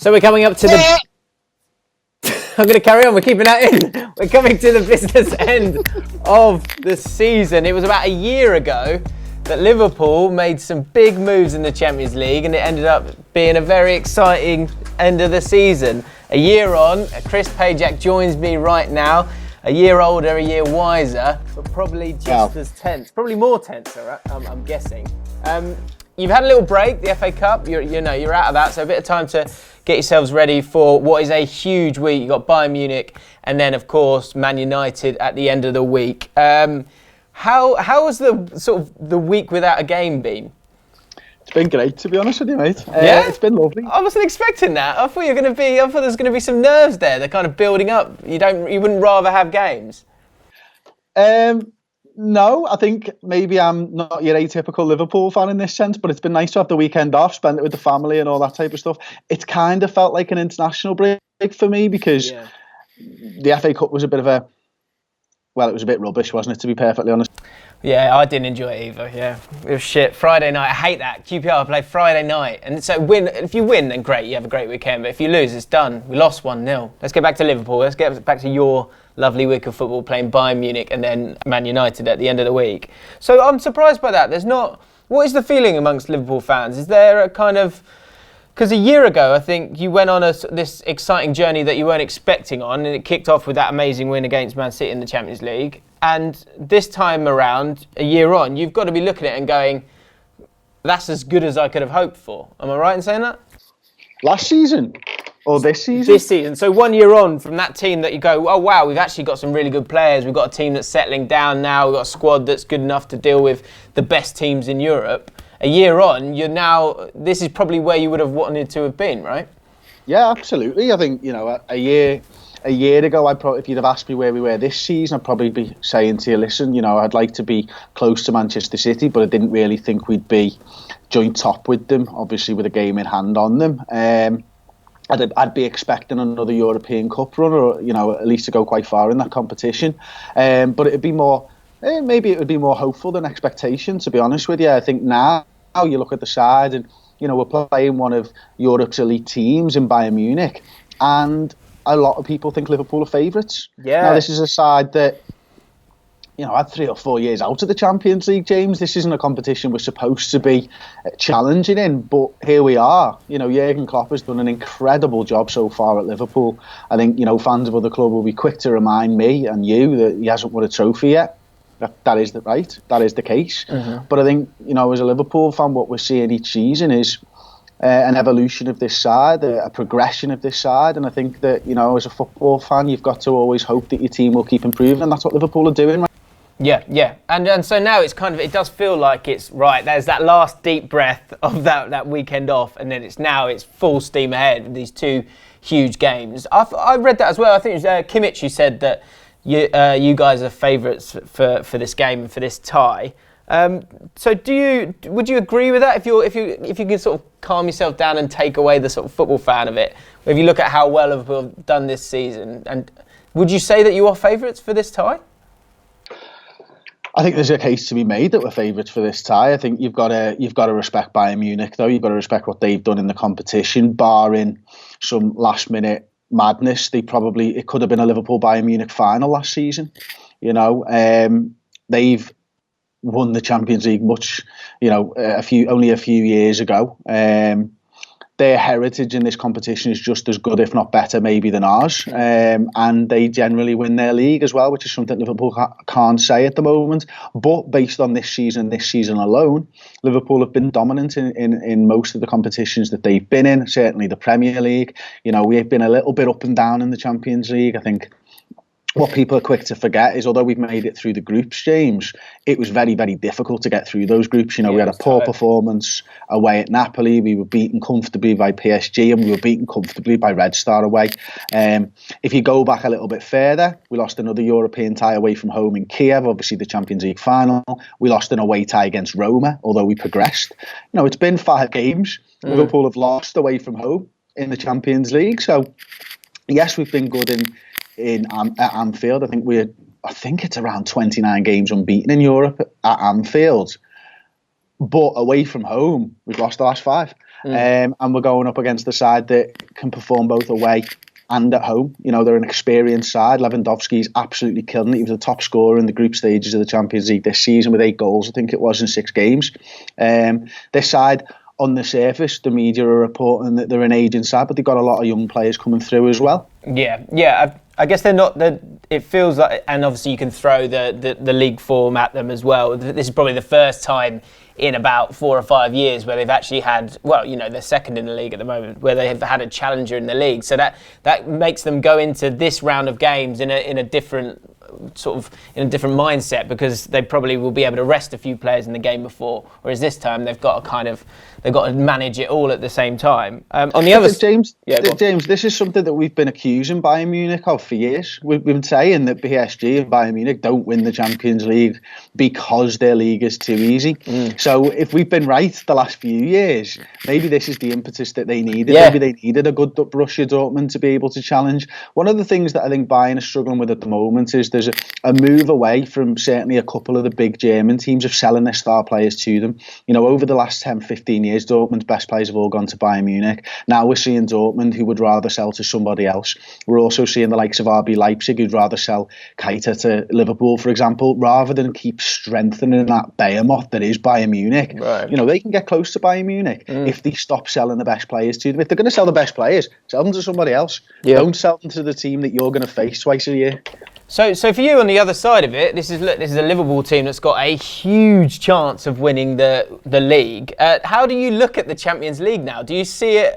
So we're coming up to the... I'm going to carry on. We're keeping that in. We're coming to the business end of the season. It was about a year ago that Liverpool made some big moves in the Champions League, and it ended up being a very exciting end of the season. A year on, Chris Pajak joins me right now. A year older, a year wiser, but probably just as tense. Probably more tense, I'm guessing. You've had a little break, the FA Cup. You're out of that, so a bit of time to get yourselves ready for what is a huge week. You've got Bayern Munich, and then of course Man United at the end of the week. How has the week without a game been? It's been great, to be honest with you, mate. Yeah, it's been lovely. I wasn't expecting that. I thought there's going to be some nerves there. They're kind of building up. You wouldn't rather have games? No, I think maybe I'm not your atypical Liverpool fan in this sense, but it's been nice to have the weekend off, spend it with the family and all that type of stuff. It's kind of felt like an international break for me because the FA Cup was it was a bit rubbish, wasn't it, to be perfectly honest? Yeah, I didn't enjoy it either. Yeah, it was shit. Friday night, I hate that. QPR play Friday night, and so if you win, then great, you have a great weekend. But if you lose, it's done. We lost 1-0. Let's get back to Liverpool. Let's get back to your lovely week of football, playing Bayern Munich and then Man United at the end of the week. So I'm surprised by that. What is the feeling amongst Liverpool fans? Is there a kind of... Because a year ago, I think you went on this exciting journey that you weren't expecting on, and it kicked off with that amazing win against Man City in the Champions League. And this time around, a year on, you've got to be looking at it and going, that's as good as I could have hoped for. Am I right in saying that? Last season? Or this season? This season. So 1 year on from that team that you go, oh wow, we've actually got some really good players. We've got a team that's settling down now. We've got a squad that's good enough to deal with the best teams in Europe. A year on, this is probably where you would have wanted to have been, right? Yeah, absolutely. I think, a year ago, if you'd have asked me where we were this season, I'd probably be saying to you, listen, I'd like to be close to Manchester City, but I didn't really think we'd be joint top with them, obviously with a game in hand on them. I'd be expecting another European Cup run, or at least to go quite far in that competition. But it'd be more, maybe it would be more hopeful than expectation, to be honest with you. I think now you look at the side, and we're playing one of Europe's elite teams in Bayern Munich, and a lot of people think Liverpool are favourites. Yeah. Now this is a side that had 3 or 4 years out of the Champions League, James. This isn't a competition we're supposed to be challenging in, but here we are. Jurgen Klopp has done an incredible job so far at Liverpool. I think, fans of other clubs will be quick to remind me and you that he hasn't won a trophy yet. That is the case. Mm-hmm. But I think, as a Liverpool fan, what we're seeing each season is an evolution of this side, a progression of this side, and I think that, as a football fan, you've got to always hope that your team will keep improving, and that's what Liverpool are doing right. Yeah, and so now it's it does feel like it's right. There's that last deep breath of that weekend off, and then it's full steam ahead with these 2 huge games. I read that as well. I think it was Kimmich who said that you guys are favourites for this game and for this tie. So would you agree with that? If you can sort of calm yourself down and take away the sort of football fan of it, if you look at how well Liverpool have done this season, and would you say that you are favourites for this tie? I think there's a case to be made that we're favourites for this tie. I think you've got to respect Bayern Munich, though. You've got to respect what they've done in the competition, barring some last minute madness. It could have been a Liverpool Bayern Munich final last season. They've won the Champions League only a few years ago. Their heritage in this competition is just as good, if not better, maybe than ours. And they generally win their league as well, which is something Liverpool can't say at the moment. But based on this season alone, Liverpool have been dominant in most of the competitions that they've been in, certainly the Premier League. We've been a little bit up and down in the Champions League. I think what people are quick to forget is, although we've made it through the groups, James, it was very, very difficult to get through those groups. We had a poor performance away at Napoli. We were beaten comfortably by PSG, and we were beaten comfortably by Red Star away. If you go back a little bit further, we lost another European tie away from home in Kiev, obviously the Champions League final. We lost an away tie against Roma, although we progressed. It's been 5 games. Liverpool have lost away from home in the Champions League. So, yes, we've been good at Anfield. I think it's around 29 games unbeaten in Europe at Anfield. But away from home, we've lost the last 5. and we're going up against the side that can perform both away and at home. You know, they're an experienced side. Lewandowski's absolutely killing it. He was the top scorer in the group stages of the Champions League this season with 8 goals, I think it was, in 6 games. This side, on the surface, the media are reporting that they're an aging side, but they've got a lot of young players coming through as well. Yeah. I guess they're not. It feels like, and obviously you can throw the league form at them as well. This is probably the first time in about 4 or 5 years where they've actually had, well, you know, they're second in the league at the moment, where they have had a challenger in the league. So that makes them go into this round of games in a different different mindset, because they probably will be able to rest a few players in the game before, whereas this time they've got to manage it all at the same time. On the other, James, this is something that we've been accusing Bayern Munich of for years. We've been saying that PSG and Bayern Munich don't win the Champions League because their league is too easy. So if we've been right the last few years, maybe this is the impetus that they needed. Maybe they needed a good Borussia Dortmund to be able to challenge. One of the things that I think Bayern is struggling with at the moment is there's a move away from certainly a couple of the big German teams of selling their star players to them. You know, over the last 10, 15 years, Dortmund's best players have all gone to Bayern Munich. Now we're seeing Dortmund, who would rather sell to somebody else. We're also seeing the likes of RB Leipzig, who'd rather sell Keita to Liverpool, for example, rather than keep strengthening that behemoth that is Bayern Munich. Right. You know, they can get close to Bayern Munich if they stop selling the best players to them. If they're going to sell the best players, sell them to somebody else. Don't sell them to the team that you're going to face twice a year. So for you, on the other side of it, this is a Liverpool team that's got a huge chance of winning the league. How do you look at the Champions League now? Do you see it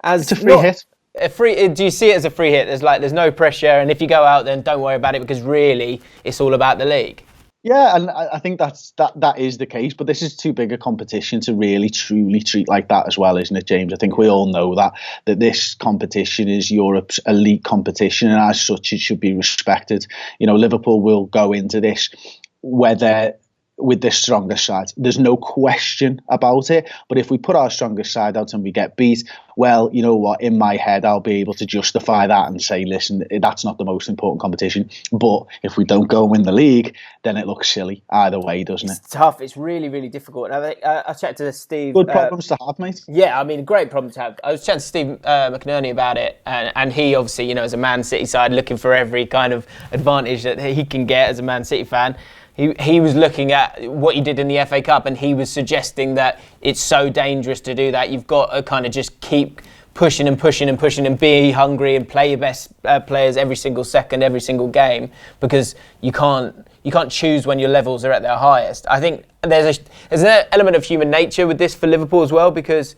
as it's a free hit? Do you see it as a free hit? There's no pressure, and if you go out, then don't worry about it, because really it's all about the league. Yeah, and I think that is the case, but this is too big a competition to really truly treat like that as well, isn't it, James? I think we all know that this competition is Europe's elite competition, and as such it should be respected. You know, Liverpool will go into this with the strongest side. There's no question about it. But if we put our strongest side out and we get beat, well, you know what? In my head, I'll be able to justify that and say, listen, that's not the most important competition. But if we don't go and win the league, then it looks silly either way, doesn't it? It's tough. It's really, really difficult. And I chatted to Steve. Good problems to have, mate. Yeah, I mean, great problem to have. I was chatting to Steve McNerney about it, and he obviously, you know, as a Man City side, looking for every kind of advantage that he can get as a Man City fan. He was looking at what you did in the FA Cup, and he was suggesting that it's so dangerous to do that. You've got to kind of just keep pushing and pushing and pushing and be hungry and play your best players every single second, every single game, because you can't choose when your levels are at their highest. I think there's an element of human nature with this for Liverpool as well, because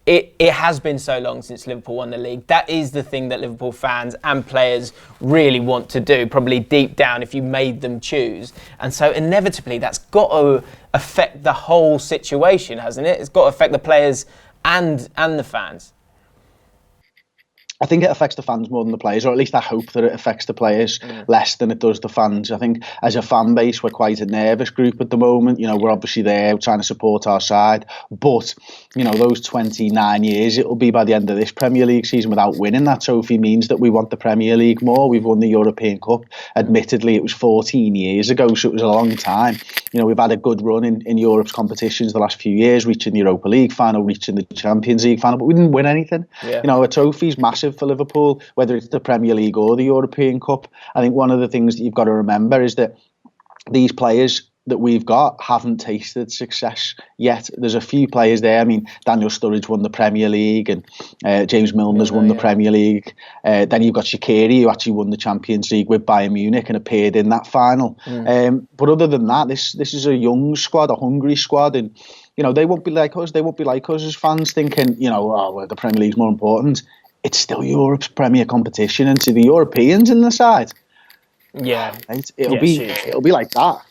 it has been so long since Liverpool won the league. That is the thing that Liverpool fans and players really want to do, probably deep down, if you made them choose. And so inevitably that's got to affect the whole situation, hasn't it? It's got to affect the players and the fans. I think it affects the fans more than the players, or at least I hope that it affects the players less than it does the fans. I think as a fan base, we're quite a nervous group at the moment. You know, we're obviously there trying to support our side, but you know, those 29 years it will be by the end of this Premier League season without winning that trophy means that we want the Premier League more. We've won the European Cup. Admittedly, it was 14 years ago, so it was a long time. You know, we've had a good run in Europe's competitions the last few years, reaching the Europa League final, reaching the Champions League final, but we didn't win anything. You know, a trophy's massive for Liverpool, whether it's the Premier League or the European Cup. I think one of the things that you've got to remember is that these players that we've got haven't tasted success yet. There's a few players there. I mean, Daniel Sturridge won the Premier League, and James Milner's won the Premier League. Then you've got Shaqiri, who actually won the Champions League with Bayern Munich and appeared in that final. But other than that, this is a young squad, a hungry squad, and you know, they won't be like us. They won't be like us as fans thinking, you know, well, the Premier League's more important. It's still Europe's premier competition, and to the Europeans in the side, it'll be like that.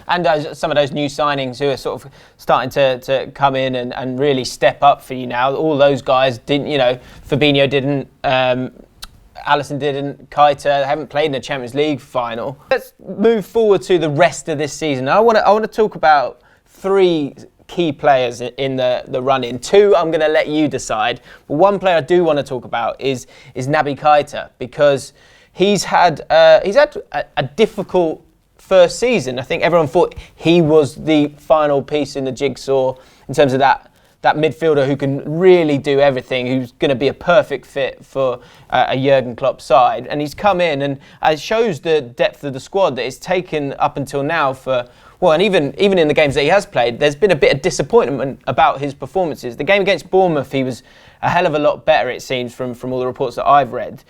And some of those new signings who are sort of starting to come in and really step up for you now. All those guys didn't, you know, Fabinho didn't, Alisson didn't, Keita haven't played in the Champions League final. Let's move forward to the rest of this season. I want to talk about 3 key players in the run-in. 2, I'm going to let you decide. But one player I do want to talk about is Naby Keita, because he's had a difficult first season. I think everyone thought he was the final piece in the jigsaw in terms of that that midfielder who can really do everything, who's going to be a perfect fit for a Jurgen Klopp side. And he's come in, and it shows the depth of the squad that it's taken up until now for. Well, and even in the games that he has played, there's been a bit of disappointment about his performances. The game against Bournemouth, he was a hell of a lot better, it seems, from all the reports that I've read.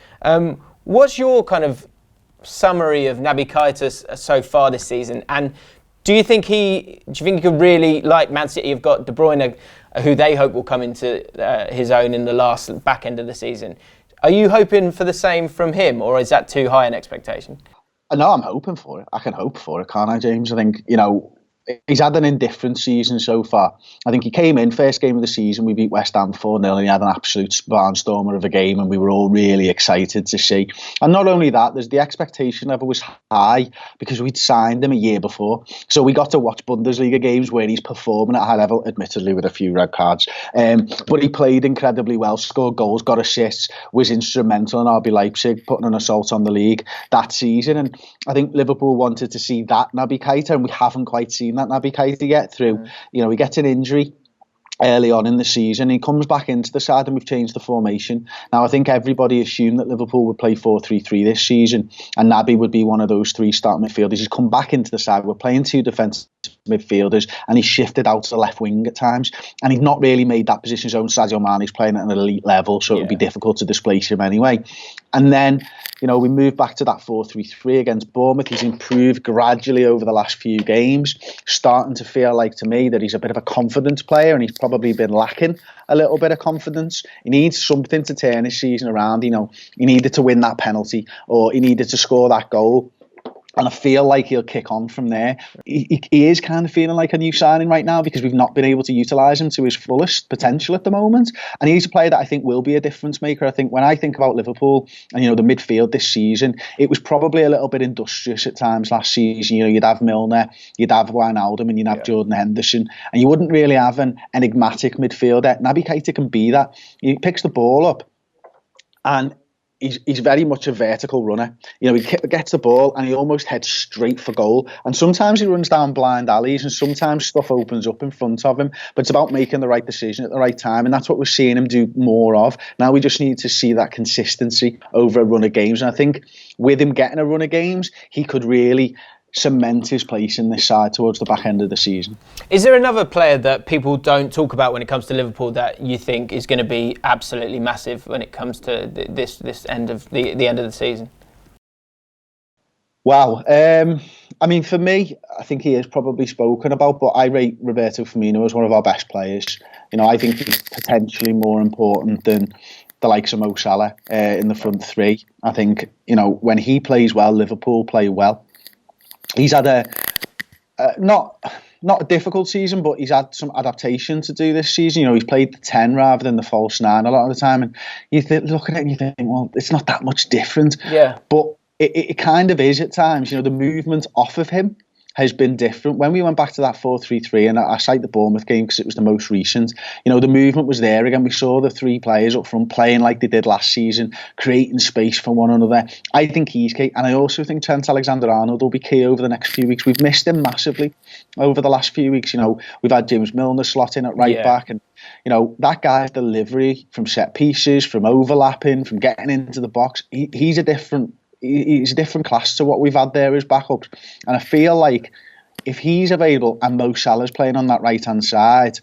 What's your kind of summary of Naby Keita so far this season? And do you think he could really, like Man City have got De Bruyne, who they hope will come into his own in the last back end of the season? Are you hoping for the same from him, or is that too high an expectation? No, I'm hoping for it. I can hope for it, can't I, James? I think, he's had an indifferent season so far. I think he came in, first game of the season, we beat West Ham 4-0, and he had an absolute barnstormer of a game, and we were all really excited to see. And not only that, the expectation level was high because we'd signed him a year before. So we got to watch Bundesliga games where he's performing at a high level, admittedly with a few red cards. But he played incredibly well, scored goals, got assists, was instrumental in RB Leipzig, putting an assault on the league that season. And I think Liverpool wanted to see that Naby Keita, and we haven't quite seen that Naby Keita get through. He gets an injury early on in the season. He comes back into the side and we've changed the formation. Now, I think everybody assumed that Liverpool would play 4-3-3 this season and Naby would be one of those three starting midfielders. He's come back into the side. We're playing two defensive midfielders and he's shifted out to the left wing at times. And he's not really made that position his own. Sadio Mane's playing at an elite level, so it would be difficult to displace him anyway. And then, we moved back to that 4-3-3 against Bournemouth. He's improved gradually over the last few games, starting to feel like to me that he's a bit of a confidence player and he's probably been lacking a little bit of confidence. He needs something to turn his season around. He needed to win that penalty or he needed to score that goal. And I feel like he'll kick on from there. He is kind of feeling like a new signing right now because we've not been able to utilise him to his fullest potential at the moment. And he's a player that I think will be a difference maker. I think when I think about Liverpool and, the midfield this season, it was probably a little bit industrious at times last season. You'd have Milner, you'd have Wijnaldum and you'd have Jordan Henderson. And you wouldn't really have an enigmatic midfielder. Naby Keita can be that. He picks the ball up and he's very much a vertical runner. He gets the ball and he almost heads straight for goal. And sometimes he runs down blind alleys and sometimes stuff opens up in front of him. But it's about making the right decision at the right time. And that's what we're seeing him do more of. Now we just need to see that consistency over a run of games. And I think with him getting a run of games, he could really cement his place in this side towards the back end of the season. Is there another player that people don't talk about when it comes to Liverpool that you think is going to be absolutely massive when it comes to this end of the end of the season? Wow. For me, I think he is probably spoken about, but I rate Roberto Firmino as one of our best players. I think he's potentially more important than the likes of Mo Salah in the front three. I think, when he plays well, Liverpool play well. He's had a not a difficult season, but he's had some adaptation to do this season. He's played the 10 rather than the false 9 a lot of the time, and you look at it and you think, well, it's not that much different. Yeah. But it kind of is at times. The movement off of him has been different. When we went back to that 4-3-3, and I cite the Bournemouth game because it was the most recent, the movement was there again. We saw the three players up front playing like they did last season, creating space for one another. I think he's key, and I also think Trent Alexander-Arnold will be key over the next few weeks. We've missed him massively over the last few weeks. We've had James Milner slot in at right back, and that guy's delivery from set pieces, from overlapping, from getting into the box, he's a different class to what we've had there as backups. And I feel like if he's available and Mo Salah's playing on that right-hand side,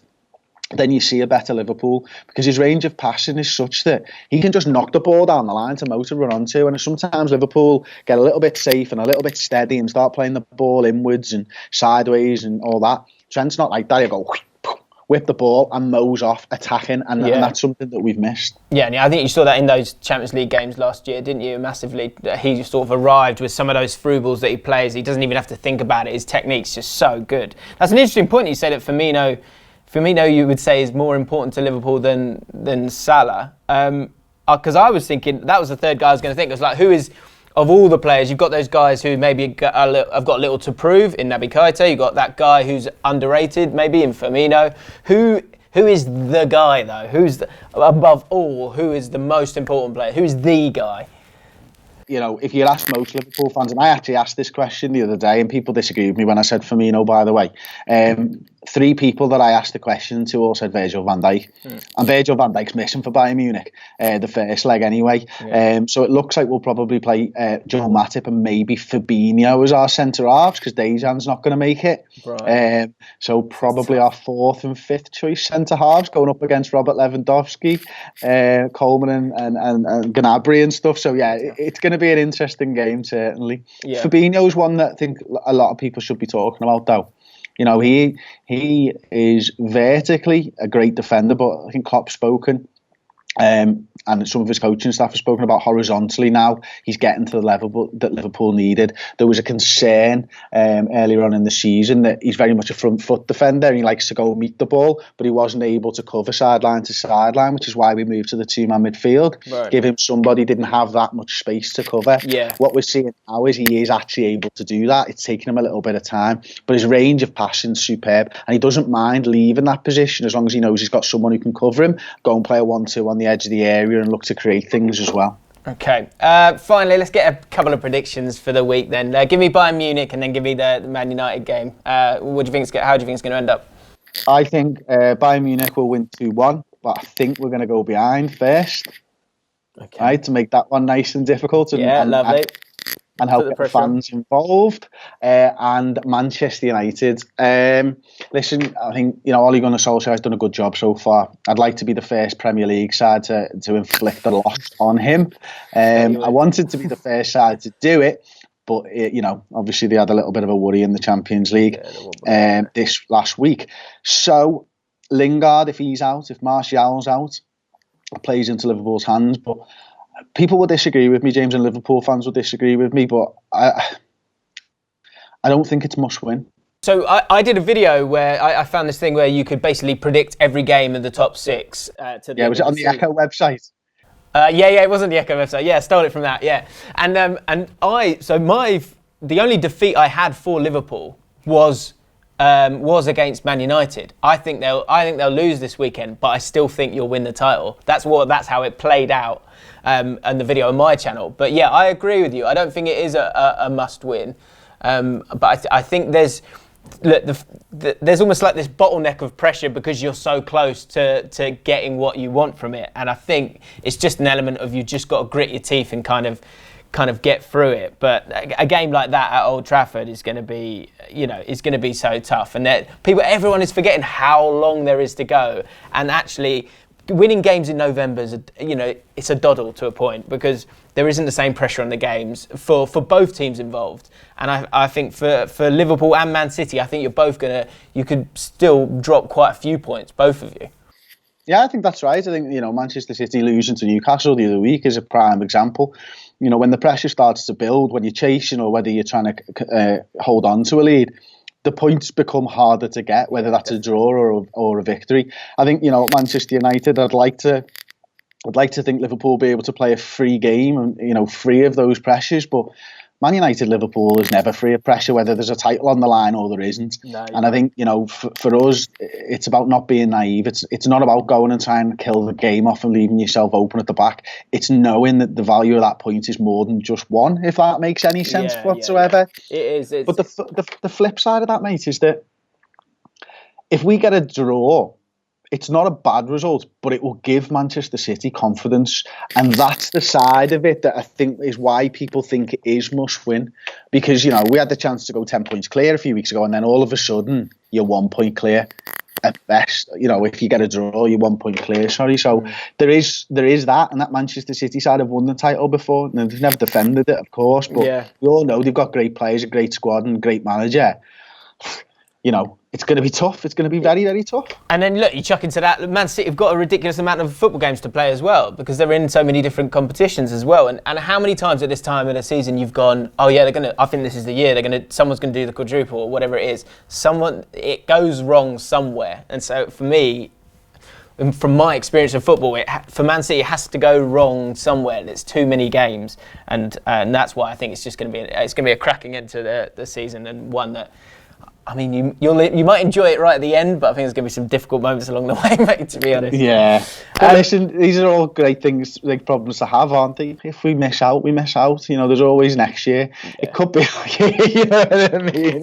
then you see a better Liverpool because his range of passing is such that he can just knock the ball down the line to Mo to run onto. And sometimes Liverpool get a little bit safe and a little bit steady and start playing the ball inwards and sideways and all that. Trent's not like that. You go whip the ball and Mo's off attacking, and that's something that we've missed. Yeah, and I think you saw that in those Champions League games last year, didn't you? Massively. He sort of arrived with some of those through balls that he plays. He doesn't even have to think about it. His technique's just so good. That's an interesting point. You say that Firmino, you would say, is more important to Liverpool than Salah. Because I was thinking that was the third guy I was going to think. It was like, who is, of all the players, you've got those guys who maybe have got little to prove in Naby Keita. You've got that guy who's underrated, maybe in Firmino. Who is the guy, though? Above all, who is the most important player? Who is the guy? If you ask most Liverpool fans, and I actually asked this question the other day, and people disagreed with me when I said Firmino, by the way. three people that I asked the question to all said Virgil van Dijk. And Virgil van Dijk's missing for Bayern Munich, the first leg anyway. Yeah. So it looks like we'll probably play Joe Matip and maybe Fabinho as our centre-halves, because Dejan's not going to make it. Right. So probably our fourth and fifth choice centre-halves going up against Robert Lewandowski, Coleman and Gnabry and stuff. So yeah, it's going to be an interesting game, certainly. Yeah. Fabinho's one that I think a lot of people should be talking about, though. You know, he is vertically a great defender, but I think Klopp's spoken, and some of his coaching staff have spoken about horizontally now. He's getting to the level that Liverpool needed. There was a concern earlier on in the season that he's very much a front foot defender and he likes to go meet the ball, but he wasn't able to cover sideline to sideline, which is why we moved to the two-man midfield. Right. Give him somebody, didn't have that much space to cover. Yeah. What we're seeing now is he is actually able to do that. It's taken him a little bit of time, but his range of passing is superb, and he doesn't mind leaving that position as long as he knows he's got someone who can cover him, go and play a 1-2 on the edge of the area and look to create things as well. Okay. Finally, let's get a couple of predictions for the week then. Give me Bayern Munich and then give me the Man United game. How do you think it's going to end up? I think Bayern Munich will win 2-1, but I think we're going to go behind first. Okay. Right, to make that one nice and difficult. And, lovely. And help get the fans involved. And Manchester United. Listen, I think, Ole Gunnar Solskjaer has done a good job so far. I'd like to be the first Premier League side to inflict the loss on him. I wanted to be the first side to do it, but obviously they had a little bit of a worry in the Champions League this last week. So Lingard, if he's out, if Martial's out, it plays into Liverpool's hands. But people will disagree with me, James, and Liverpool fans will disagree with me, but I don't think it's must win. So I did a video where I found this thing where you could basically predict every game in the top six. Was it on the Echo website? It was on the Echo website. Yeah, stole it from that. Yeah, and the only defeat I had for Liverpool was against Man United. I think they'll lose this weekend, but I still think you'll win the title. That's how it played out. And the video on my channel. But yeah, I agree with you. I don't think it is a must win. But I think there's almost like this bottleneck of pressure because you're so close to getting what you want from it. And I think it's just an element of you just got to grit your teeth and kind of get through it. But a game like that at Old Trafford is going to be, is going to be so tough. And everyone is forgetting how long there is to go. And actually, winning games in November is, it's a doddle to a point because there isn't the same pressure on the games for both teams involved. And I think for Liverpool and Man City, I think you could still drop quite a few points, both of you. Yeah, I think that's right. I think, Manchester City losing to Newcastle the other week is a prime example. When the pressure starts to build, when you're chasing or whether you're trying to hold on to a lead, the points become harder to get, whether that's a draw or a victory. I think, Manchester United, I'd like to think Liverpool will be able to play a free game and, free of those pressures. But Man United Liverpool is never free of pressure, whether there's a title on the line or there isn't. No, and I think, for us, it's about not being naive. It's not about going and trying to kill the game off and leaving yourself open at the back. It's knowing that the value of that point is more than just one, if that makes any sense whatsoever. Yeah. It is. But the flip side of that, mate, is that if we get a draw, it's not a bad result, but it will give Manchester City confidence. And that's the side of it that I think is why people think it is must win. Because, we had the chance to go 10 points clear a few weeks ago, and then all of a sudden, you're 1 point clear at best. If you get a draw, you're 1 point clear, sorry. So there is that, and that Manchester City side have won the title before. And they've never defended it, of course, but we all know they've got great players, a great squad, and a great manager. It's going to be tough. It's going to be very, very tough. And then look, you chuck into that, Man City have got a ridiculous amount of football games to play as well because they're in so many different competitions as well. And how many times at this time in a season you've gone, oh yeah, I think this is the year someone's going to do the quadruple or whatever it is. It goes wrong somewhere. And so for me, from my experience of football, for Man City, it has to go wrong somewhere. And it's too many games, and that's why I think it's just going to be a cracking end to the season and one that I mean, you might enjoy it right at the end, but I think there's going to be some difficult moments along the way, mate, to be honest. Yeah. But listen, these are all great things, like problems to have, aren't they? If we miss out, we miss out. You know, there's always next year. Yeah. It could be, you know what I mean?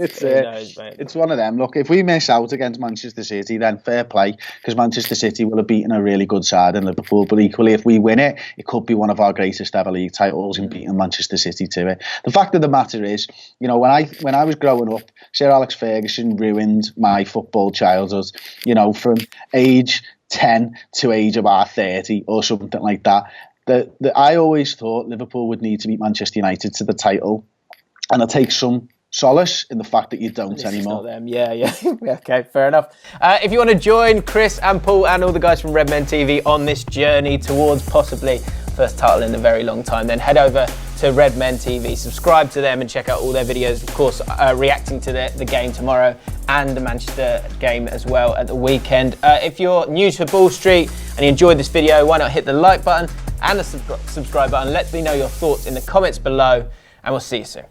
It's one of them. Look, if we miss out against Manchester City, then fair play, because Manchester City will have beaten a really good side in Liverpool. But equally, if we win it, it could be one of our greatest ever league titles in beating Manchester City to it. The fact of the matter is, you know, when I was growing up, Sir Alex Ferguson ruined my football childhood, you know, from age 10 to age about 30 or something like that. I always thought Liverpool would need to beat Manchester United to the title, and I take some solace in the fact that you don't anymore. Yeah. Okay, fair enough. If you want to join Chris and Paul and all the guys from Redmen TV on this journey towards possibly first title in a very long time, then head over to Redmen TV, subscribe to them and check out all their videos, of course, reacting to the game tomorrow and the Manchester game as well at the weekend. If you're new to Ball Street and you enjoyed this video, why not hit the like button and the subscribe button. Let me know your thoughts in the comments below, and we'll see you soon.